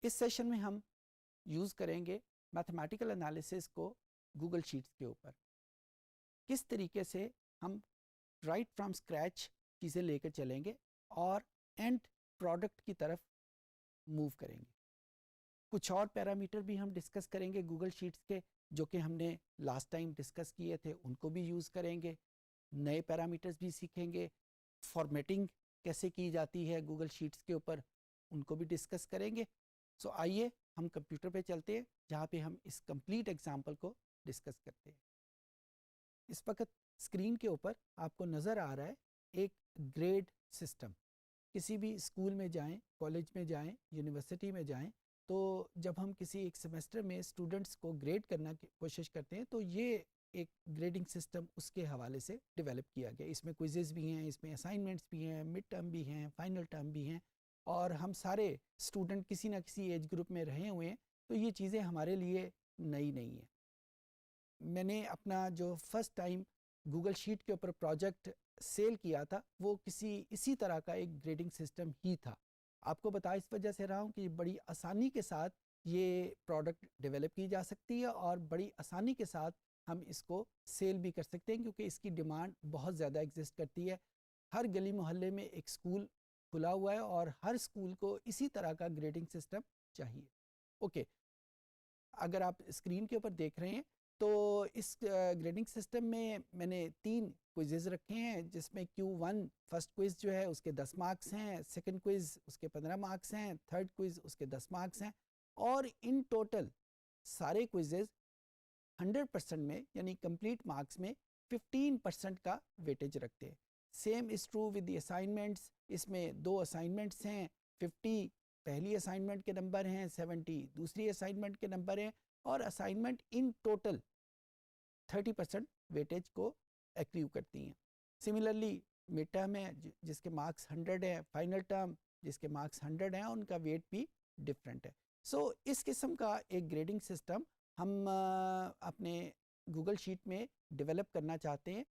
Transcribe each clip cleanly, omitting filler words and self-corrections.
اس session میں ہم use کریں گے میتھمیٹیکل انالیسس کو گوگل شیٹس کے اوپر. کس طریقے سے ہم رائٹ فرام اسکریچ چیزیں لے کر چلیں گے اور اینڈ پروڈکٹ کی طرف موو کریں گے. کچھ اور پیرامیٹر بھی ہم ڈسکس کریں گے گوگل شیٹس کے جو کہ ہم نے لاسٹ ٹائم ڈسکس کیے تھے, ان کو بھی یوز کریں گے. نئے پیرامیٹرز بھی سیکھیں گے. فارمیٹنگ کیسے کی جاتی ہے گوگل شیٹس کے اوپر, ان کو بھی ڈسکس کریں گے. سو آئیے ہم کمپیوٹر پہ چلتے ہیں جہاں پہ ہم اس کمپلیٹ ایگزامپل کو ڈسکس کرتے ہیں. اس وقت اسکرین کے اوپر آپ کو نظر آ رہا ہے ایک گریڈ سسٹم. کسی بھی اسکول میں جائیں, کالج میں جائیں, یونیورسٹی میں جائیں, تو جب ہم کسی ایک سیمسٹر میں اسٹوڈنٹس کو گریڈ کرنا کی کوشش کرتے ہیں تو یہ ایک گریڈنگ سسٹم اس کے حوالے سے ڈیولپ کیا گیا. اس میں کوئزز بھی ہیں, اس میں اسائنمنٹس بھی ہیں, مڈ ٹرم بھی ہیں, فائنل ٹرم بھی ہیں, اور ہم سارے اسٹوڈنٹ کسی نہ کسی ایج گروپ میں رہے ہوئے ہیں, تو یہ چیزیں ہمارے لیے نئی نہیں ہیں. میں نے اپنا جو فرسٹ ٹائم گوگل شیٹ کے اوپر پروجیکٹ سیل کیا تھا وہ اسی طرح کا ایک گریڈنگ سسٹم ہی تھا. آپ کو بتا اس وجہ سے رہا ہوں کہ بڑی آسانی کے ساتھ یہ پروڈکٹ ڈیولپ کی جا سکتی ہے اور بڑی آسانی کے ساتھ ہم اس کو سیل بھی کر سکتے ہیں, کیونکہ اس کی ڈیمانڈ بہت زیادہ ایگزسٹ کرتی ہے. ہر گلی محلے میں ایک اسکول کھلا ہوا ہے اور ہر اسکول کو اسی طرح کا گریڈنگ سسٹم چاہیے. اوکے, اگر آپ اسکرین کے اوپر دیکھ رہے ہیں تو اس گریڈنگ سسٹم میں نے 3 کوئزز رکھے ہیں, جس میں Q1 فرسٹ کوئز جو ہے اس کے 10 مارکس ہیں, سیکنڈ کوئز اس کے 15 مارکس ہیں, تھرڈ کوئز اس کے 10 مارکس ہیں, اور ان ٹوٹل سارے کوئزز 100% میں یعنی کمپلیٹ مارکس میں 15% کا ویٹیج رکھتے ہیں. Same as true with the assignments. اس میں 2 اسائنمنٹس ہیں, 50 پہلی اسائنمنٹ کے نمبر ہیں, 70 دوسری اسائنمنٹ کے نمبر ہیں, اور اسائنمنٹ ان ٹوٹل 30% ویٹیج کو ایکٹیو کرتی ہیں. سملرلی مڈ ٹرم ہے جس کے مارکس 100 ہیں, فائنل ٹرم جس کے مارکس 100 ہیں, ان کا ویٹ بھی ڈفرینٹ ہے. سو اس قسم کا ایک گریڈنگ سسٹم ہم اپنے گوگل شیٹ میں ڈیولپ کرنا چاہتے ہیں.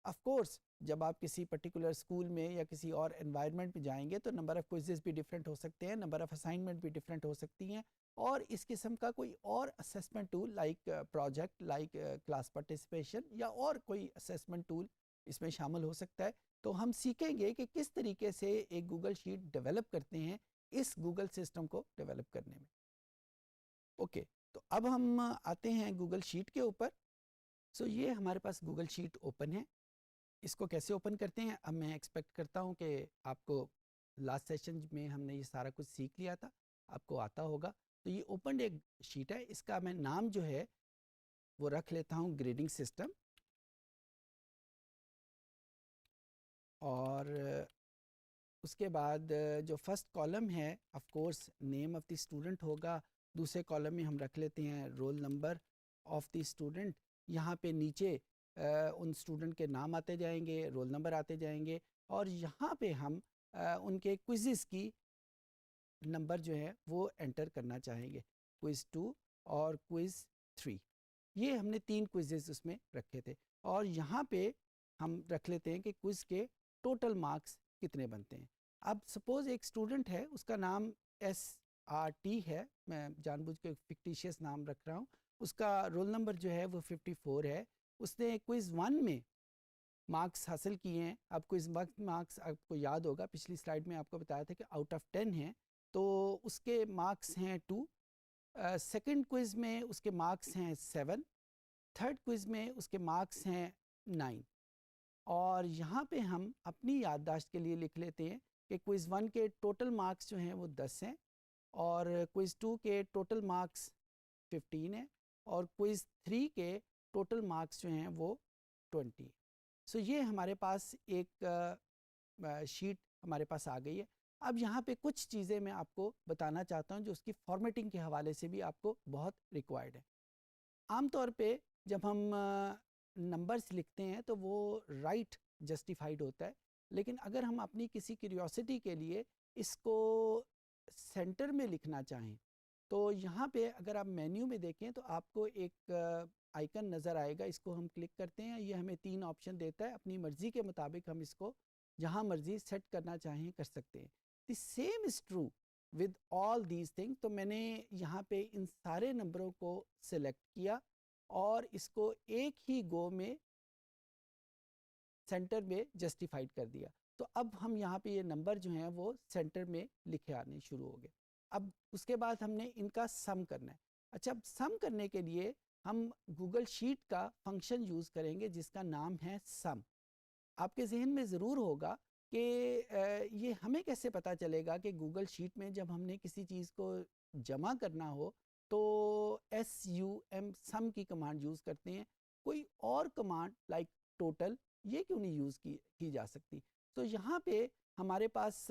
آف کورس جب آپ کسی پرٹیکولر اسکول میں یا کسی اور انوائرمنٹ میں جائیں گے تو نمبر آف کوئزز بھی ڈفرینٹ ہو سکتے ہیں, نمبر آف اسائنمنٹ بھی ڈفرینٹ ہو سکتی ہیں, اور اس قسم کا کوئی اور assessment tool like project, like class participation یا اور کوئی اسیسمنٹ ٹول اس میں شامل ہو سکتا ہے. تو ہم سیکھیں گے کہ کس طریقے سے ایک گوگل شیٹ ڈیولپ کرتے ہیں اس گوگل سسٹم کو ڈیولپ کرنے میں. اوکے, تو اب ہم آتے ہیں گوگل شیٹ کے اوپر. سو یہ ہمارے پاس گوگل شیٹ اوپن ہے. اس کو کیسے اوپن کرتے ہیں, اب میں ایکسپیکٹ کرتا ہوں کہ آپ کو لاسٹ سیشن میں ہم نے یہ سارا کچھ سیکھ لیا تھا, آپ کو آتا ہوگا. تو یہ اوپن ایک شیٹ ہے, اس کا میں نام جو ہے وہ رکھ لیتا ہوں گریڈنگ سسٹم, اور اس کے بعد جو فرسٹ کالم ہے of course name of the student ہوگا. دوسرے کالم میں ہم رکھ لیتے ہیں roll number of the student. یہاں پہ نیچے ان اسٹوڈنٹ کے نام آتے جائیں گے, رول نمبر آتے جائیں گے, اور یہاں پہ ہم ان کے کوئزز کی نمبر جو ہے وہ انٹر کرنا چاہیں گے, کوئز 2 اور کوئز 3. یہ ہم نے 3 کوئزز اس میں رکھے تھے, اور یہاں پہ ہم رکھ لیتے ہیں کہ کوئز کے ٹوٹل مارکس کتنے بنتے ہیں. اب سپوز ایک اسٹوڈنٹ ہے, اس کا نام SRT ہے, میں جان بوجھ کے فکٹیشیس نام رکھ رہا ہوں. اس کا رول نمبر جو ہے وہ 54 ہے. اس نے کوئز 1 میں مارکس حاصل کیے ہیں. اب کوئز 1 مارکس آپ کو یاد ہوگا, پچھلی سلائیڈ میں آپ کو بتایا تھا کہ آؤٹ آف 10 ہیں, تو اس کے مارکس ہیں 2. سیکنڈ کوئز میں اس کے مارکس ہیں 7. تھرڈ کوئز میں اس کے مارکس ہیں 9. اور یہاں پہ ہم اپنی یادداشت کے لیے لکھ لیتے ہیں کہ کوئز 1 کے ٹوٹل مارکس جو ہیں وہ 10 ہیں, اور کوئز 2 کے ٹوٹل مارکس 15 ہیں, اور کوئز 3 کے ٹوٹل مارکس جو ہیں وہ 20. سو یہ ہمارے پاس ایک شیٹ ہمارے پاس آ گئی ہے. اب یہاں پہ کچھ چیزیں میں آپ کو بتانا چاہتا ہوں جو اس کی فارمیٹنگ کے حوالے سے بھی آپ کو بہت ریکوائرڈ ہے. عام طور پہ جب ہم نمبرز لکھتے ہیں تو وہ رائٹ جسٹیفائڈ ہوتا ہے, لیکن اگر ہم اپنی کسی کیوریوسٹی کے لیے اس کو سینٹر میں لکھنا چاہیں تو یہاں پہ اگر آپ مینیو میں دیکھیں تو آپ کو ایک آئیکن نظر آئے گا. اس کو ہم کلک کرتے ہیں, یہ ہمیں 3 آپشن دیتا ہے, اپنی مرضی کے مطابق ہم اس کو جہاں مرضی سیٹ کرنا چاہیں کر سکتے ہیں. The same as true with all these things. تو میں نے یہاں پہ ان سارے نمبروں کو سلیکٹ کیا اور اس کو ایک ہی گو میں سینٹر میں جسٹیفائڈ کر دیا. تو اب ہم یہاں پہ یہ نمبر جو ہیں وہ سینٹر میں لکھے آنے شروع ہو گئے. اب اس کے بعد ہم نے ان کا سم کرنا ہے. اچھا اب سم کرنے کے لیے ہم گوگل شیٹ کا فنکشن یوز کریں گے جس کا نام ہے سم. آپ کے ذہن میں ضرور ہوگا کہ یہ ہمیں کیسے پتہ چلے گا کہ گوگل شیٹ میں جب ہم نے کسی چیز کو جمع کرنا ہو تو SUM سم کی کمانڈ یوز کرتے ہیں, کوئی اور کمانڈ لائک ٹوٹل یہ کیوں نہیں یوز کی جا سکتی. تو یہاں پہ ہمارے پاس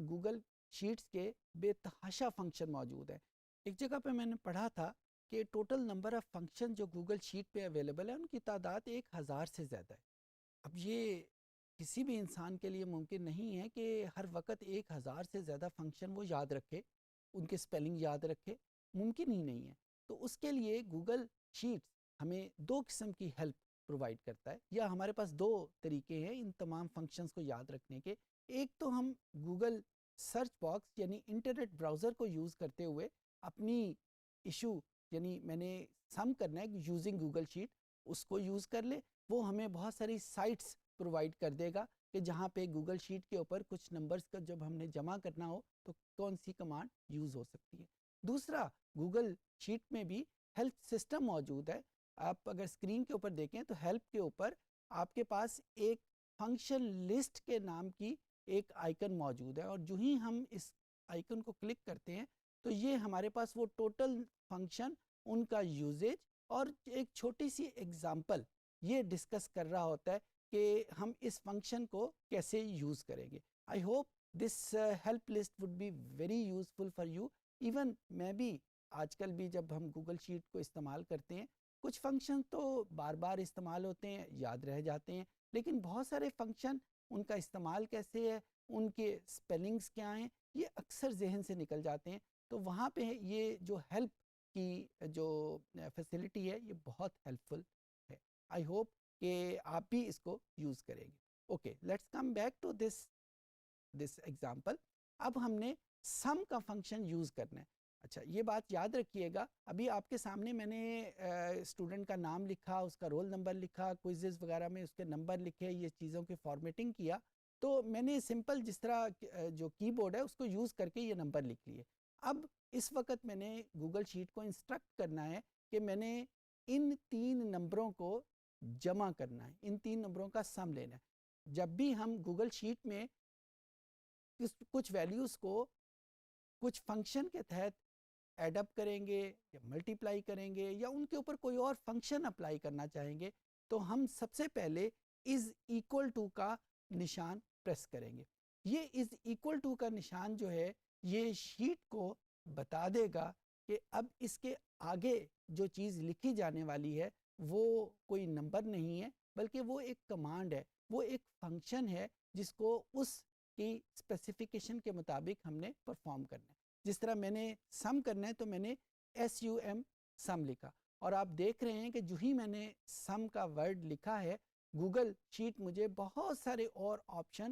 گوگل شیٹس کے بے تحاشا فنکشن موجود ہیں. ایک جگہ پہ میں نے پڑھا تھا کہ ٹوٹل نمبر آف فنکشن جو گوگل شیٹ پہ اویلیبل ہے ان کی تعداد 1000 سے زیادہ ہے. اب یہ کسی بھی انسان کے لیے ممکن نہیں ہے کہ ہر وقت 1000 سے زیادہ فنکشن وہ یاد رکھے, ان کے سپیلنگ یاد رکھے, ممکن ہی نہیں ہے. تو اس کے لیے گوگل شیٹس ہمیں 2 قسم کی ہیلپ پرووائڈ کرتا ہے, یا ہمارے پاس 2 طریقے ہیں ان تمام فنکشنز کو یاد رکھنے کے. ایک تو ہم گوگل سرچ باکس یعنی انٹرنیٹ براؤزر کو یوز کرتے ہوئے اپنی ایشو یعنی میں نے سم کرنا ہے یوزنگ گوگل شیٹ, اس کو یوز کر لے. وہ ہمیں بہت ساری سائٹس پرووائڈ کر دے گا کہ جہاں پہ گوگل شیٹ کے اوپر کچھ نمبرز کا جب ہم نے جمع کرنا ہو تو کون سی کمانڈ یوز ہو سکتی ہے. دوسرا گوگل شیٹ میں بھی ہیلپ سسٹم موجود ہے. آپ اگر اسکرین کے اوپر دیکھیں تو ہیلپ کے اوپر آپ کے پاس ایک فنکشن لسٹ کے نام کی ایک آئیکن موجود ہے, اور جو ہی ہم اس آئیکن کو کلک کرتے ہیں تو یہ ہمارے پاس وہ ٹوٹل فنکشن, ان کا یوزیج اور ایک چھوٹی سی ایگزامپل یہ ڈسکس کر رہا ہوتا ہے کہ ہم اس فنکشن کو کیسے یوز کریں گے. I hope this help list would be very useful for you. Even میں بھی آج کل بھی جب ہم گوگل شیٹ کو استعمال کرتے ہیں کچھ فنکشن تو بار بار استعمال ہوتے ہیں, یاد رہ جاتے ہیں, لیکن بہت سارے فنکشن ان کا استعمال کیسے ہے, ان کے سپیلنگز کیا ہیں, یہ اکثر ذہن سے نکل جاتے ہیں. تو وہاں پہ یہ جو ہیلپ کی جو فیسلٹی ہے یہ بہت ہیلپ فل ہے. آئی ہوپ کہ آپ بھی اس کو یوز کریں گے. Okay, let's come back to this example. اب ہم نے سم کا فنکشن یوز کرنا ہے. اچھا یہ بات یاد رکھیے گا, ابھی آپ کے سامنے میں نے اسٹوڈنٹ کا نام لکھا, اس کا رول نمبر لکھا, کوئزز وغیرہ میں اس کے نمبر لکھے, یہ چیزوں کی فارمیٹنگ کیا. تو میں نے سمپل جس طرح جو کی بورڈ ہے اس کو یوز کر کے یہ نمبر لکھ لیے. اب اس وقت میں نے گوگل شیٹ کو انسٹرکٹ کرنا ہے کہ میں نے ان 3 نمبروں کو جمع کرنا ہے, ان 3 نمبروں کا سم لینا ہے. جب بھی ہم گوگل شیٹ میں کچھ ویلیوز کو کچھ فنکشن کے تحت ایڈ اپ کریں گے یا ملٹیپلائی کریں گے یا ان کے اوپر کوئی اور فنکشن اپلائی کرنا چاہیں گے تو ہم سب سے پہلے از ایکول ٹو کا نشان پریس کریں گے. یہ از ایکول ٹو کا نشان جو ہے یہ شیٹ کو بتا دے گا کہ اب اس کے آگے جو چیز لکھی جانے والی ہے وہ کوئی نمبر نہیں ہے بلکہ وہ ایک کمانڈ ہے, وہ ایک فنکشن ہے جس کو اس کی اسپیسیفیکیشن کے مطابق ہم نے پرفارم کرنا ہے. جس طرح میں نے سم کرنا ہے تو میں نے SUM سم لکھا, اور آپ دیکھ رہے ہیں کہ جو ہی میں نے سم کا ورڈ لکھا ہے گوگل شیٹ مجھے بہت سارے اور آپشن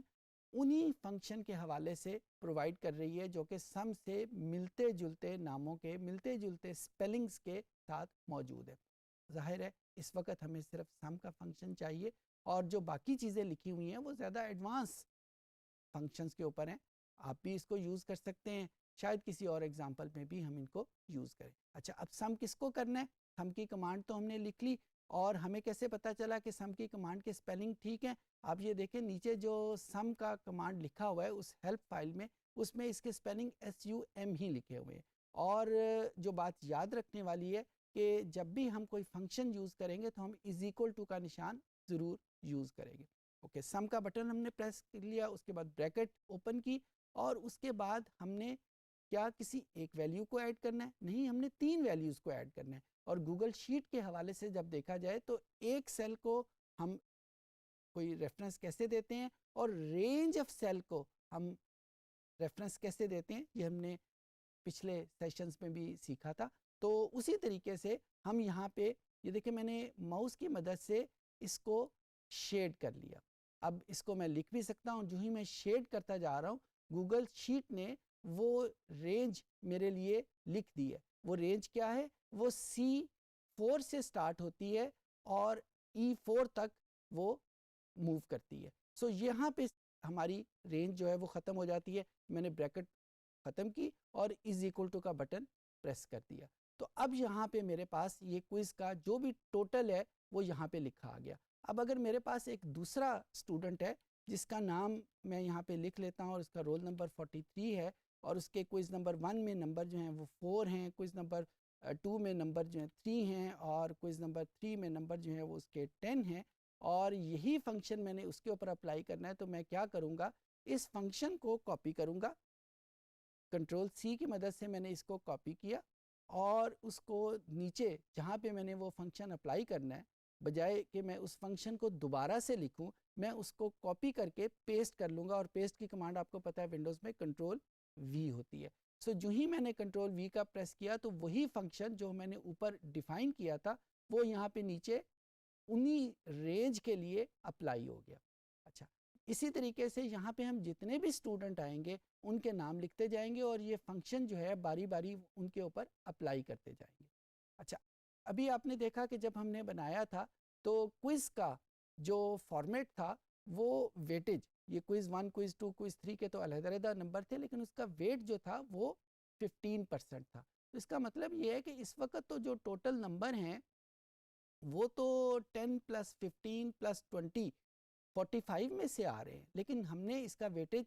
انہی فنکشن کے حوالے سے پرووائڈ کر رہی ہے جو کہ سم سے ملتے جلتے ناموں کے ملتے جلتے سپیلنگز کے ساتھ موجود ہے. ظاہر ہے اس وقت ہمیں صرف سم کا فنکشن چاہیے, اور جو باقی چیزیں لکھی ہوئی ہیں وہ زیادہ ایڈوانس فنکشنز کے اوپر ہیں. آپ بھی اس کو یوز کر سکتے ہیں, شاید کسی اور ایگزامپل میں بھی ہم ان کو یوز کریں. اچھا اب سم کس کو کرنا ہے, سم کی کمانڈ تو ہم نے لکھ لی, اور ہمیں کیسے پتا چلا کہ سم کی کمانڈ کے سپیلنگ ٹھیک ہیں. آپ یہ دیکھیں نیچے جو سم کا کمانڈ لکھا ہوا ہے اس ہیلپ فائل میں, اس میں اس کے سپیلنگ SUM ہی لکھے ہوئے ہیں. اور جو بات یاد رکھنے والی ہے کہ جب بھی ہم کوئی فنکشن یوز کریں گے تو ہم از ایکول ٹو کا نشان ضرور یوز کریں گے. اوکے, سم کا بٹن ہم نے پریس کر لیا, اس کے بعد بریکٹ اوپن کی, اور اس کے بعد ہم نے کیا کسی ایک ویلیو کو ایڈ کرنا ہے, نہیں, ہم نے 3 ویلیوز کو ایڈ کرنا ہے. اور گوگل شیٹ کے حوالے سے جب دیکھا جائے تو ایک سیل کو ہم کوئی ریفرنس کیسے دیتے ہیں اور رینج آف سیل کو ہم ریفرنس کیسے دیتے ہیں, یہ ہم نے پچھلے سیشنز میں بھی سیکھا تھا. تو اسی طریقے سے ہم یہاں پہ یہ دیکھیں میں نے ماؤس کی مدد سے اس کو شیڈ کر لیا. اب اس کو میں لکھ بھی سکتا ہوں, جو ہی میں شیڈ کرتا جا رہا ہوں گوگل شیٹ نے وہ رینج میرے لیے لکھ دی ہے. وہ رینج کیا ہے؟ وہ C4 سے سٹارٹ ہوتی ہے اور E4 تک وہ موو کرتی ہے. سو یہاں پہ ہماری رینج جو ہے وہ ختم ہو جاتی ہے. میں نے بریکٹ ختم کی اور از اکول ٹو کا بٹن پریس کر دیا. تو اب یہاں پہ میرے پاس یہ کوئز کا جو بھی ٹوٹل ہے وہ یہاں پہ لکھا آ گیا. اب اگر میرے پاس ایک دوسرا اسٹوڈنٹ ہے جس کا نام میں یہاں پہ لکھ لیتا ہوں اور اس کا رول نمبر 43 ہے اور اس کے کوئز نمبر 1 میں نمبر جو ہیں وہ 4 ہیں, کوئز نمبر 2 میں نمبر جو ہیں 3 ہیں اور کوئز نمبر 3 میں نمبر جو ہیں وہ اس کے 10 ہیں, اور یہی فنکشن میں نے اس کے اوپر اپلائی کرنا ہے. تو میں کیا کروں گا, اس فنکشن کو کاپی کروں گا. کنٹرول C کی مدد سے میں نے اس کو کاپی کیا اور اس کو نیچے جہاں پہ میں نے وہ فنکشن اپلائی کرنا ہے, بجائے کہ میں اس فنکشن کو دوبارہ سے لکھوں, میں اس کو کاپی کر کے پیسٹ کر لوں گا. اور پیسٹ کی کمانڈ آپ کو پتہ ہے ونڈوز میں کنٹرول V ہوتی ہے. سو جو ہی میں نے کنٹرول V کا پریس کیا تو وہی فنکشن جو میں نے اوپر ڈیفائن کیا تھا وہ یہاں پہ نیچے انہی رینج کے لیے اپلائی ہو گیا. اچھا, اسی طریقے سے یہاں پہ ہم جتنے بھی اسٹوڈنٹ آئیں گے ان کے نام لکھتے جائیں گے اور یہ فنکشن جو ہے باری باری ان کے اوپر اپلائی کرتے جائیں گے. اچھا, ابھی آپ نے دیکھا کہ جب ہم نے بنایا تھا تو کوئز کا جو فارمیٹ تھا وہ ویٹیج, یہ کوئز 1 کوئز 2 کوئز 3 کے تو علیحدہ علیحدہ نمبر تھے لیکن اس کا ویٹ جو تھا وہ 15% تھا. تو اس کا مطلب یہ ہے کہ اس وقت تو جو ٹوٹل نمبر ہیں وہ تو 10 + 15 + 20 45 میں سے آ رہے ہیں, لیکن ہم نے اس کا ویٹیج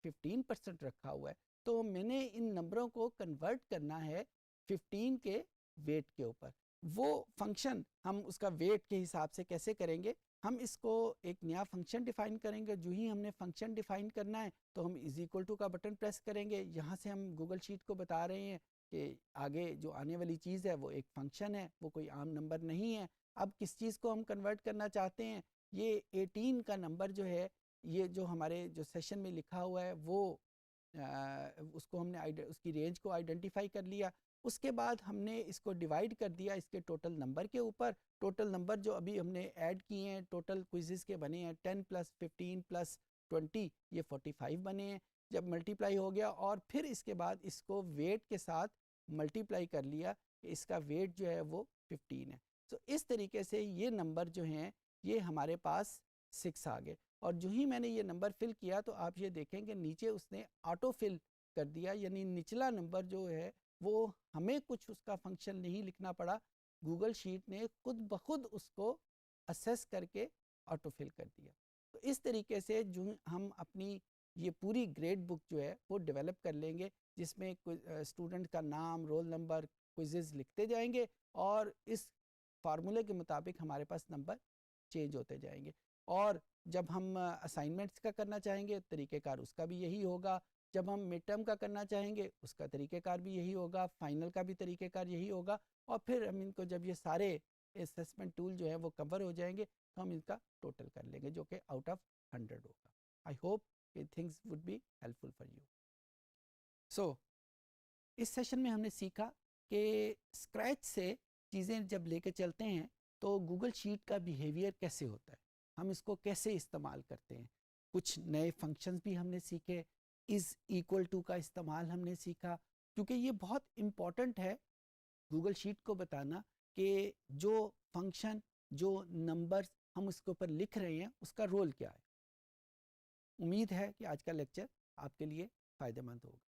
15% رکھا ہوا ہے. تو میں نے ان نمبروں کو کنورٹ کرنا ہے 15 کے ویٹ کے اوپر. وہ فنکشن ہم اس کا ویٹ کے حساب سے کیسے کریں گے, ہم اس کو ایک نیا فنکشن ڈیفائن کریں گے. جو ہی ہم نے فنکشن ڈیفائن کرنا ہے تو ہم از اکول ٹو کا بٹن پریس کریں گے. یہاں سے ہم گوگل شیٹ کو بتا رہے ہیں کہ آگے جو آنے والی چیز ہے وہ ایک فنکشن ہے, وہ کوئی عام نمبر نہیں ہے. اب کس چیز کو ہم کنورٹ کرنا چاہتے ہیں, یہ 18 کا نمبر جو ہے یہ جو ہمارے جو سیشن میں لکھا ہوا ہے وہ اس کو ہم نے اس کی رینج کو آئیڈینٹیفائی کر لیا. اس کے بعد ہم نے اس کو ڈیوائڈ کر دیا اس کے ٹوٹل نمبر کے اوپر. ٹوٹل نمبر جو ابھی ہم نے ایڈ کیے ہیں ٹوٹل کوئزز کے بنے ہیں 10 + 15 + 20 یہ 45 بنے ہیں. جب ملٹیپلائی ہو گیا اور پھر اس کے بعد اس کو ویٹ کے ساتھ ملٹیپلائی کر لیا کہ اس کا ویٹ جو ہے وہ 15 ہے. تو اس طریقے سے یہ نمبر جو ہیں یہ ہمارے پاس 6 آ گئے. اور جو ہی میں نے یہ نمبر فل کیا تو آپ یہ دیکھیں کہ نیچے اس نے آٹو فل کر دیا, یعنی نچلا نمبر جو ہے وہ ہمیں کچھ اس کا فنکشن نہیں لکھنا پڑا, گوگل شیٹ نے خود بخود اس کو اسیس کر کے آٹو فل کر دیا. تو اس طریقے سے جو ہم اپنی یہ پوری گریڈ بک جو ہے وہ ڈیولپ کر لیں گے جس میں اسٹوڈنٹ کا نام, رول نمبر, کوئزز لکھتے جائیں گے اور اس فارمولے کے مطابق ہمارے پاس نمبر چینج ہوتے جائیں گے. اور جب ہم اسائنمنٹس کا کرنا چاہیں گے طریقہ کار اس کا بھی یہی ہوگا, جب ہم مڈ ٹرم کا کرنا چاہیں گے اس کا طریقہ کار بھی یہی ہوگا, فائنل کا بھی طریقہ کار یہی ہوگا. اور پھر ہم ان کو جب یہ سارے اسیسمنٹ ٹول جو ہے وہ کور ہو جائیں گے تو ہم ان کا ٹوٹل کر لیں گے جو کہ آؤٹ آف 100 ہوگا. آئی ہوپ کہ things would be helpful for you. So اس سیشن میں ہم نے سیکھا کہ اسکریچ سے چیزیں جب لے کے چلتے ہیں تو گوگل شیٹ کا بیہیویئر کیسے ہوتا ہے, ہم اس کو کیسے استعمال کرتے ہیں. کچھ نئے فنکشنز بھی ہم نے سیکھے, از ایکول ٹو کا استعمال ہم نے سیکھا, کیونکہ یہ بہت امپورٹنٹ ہے گوگل شیٹ کو بتانا کہ جو فنکشن, جو نمبرز ہم اس کے اوپر لکھ رہے ہیں اس کا رول کیا ہے. امید ہے کہ آج کا لیکچر آپ کے لیے فائدہ مند ہوگا.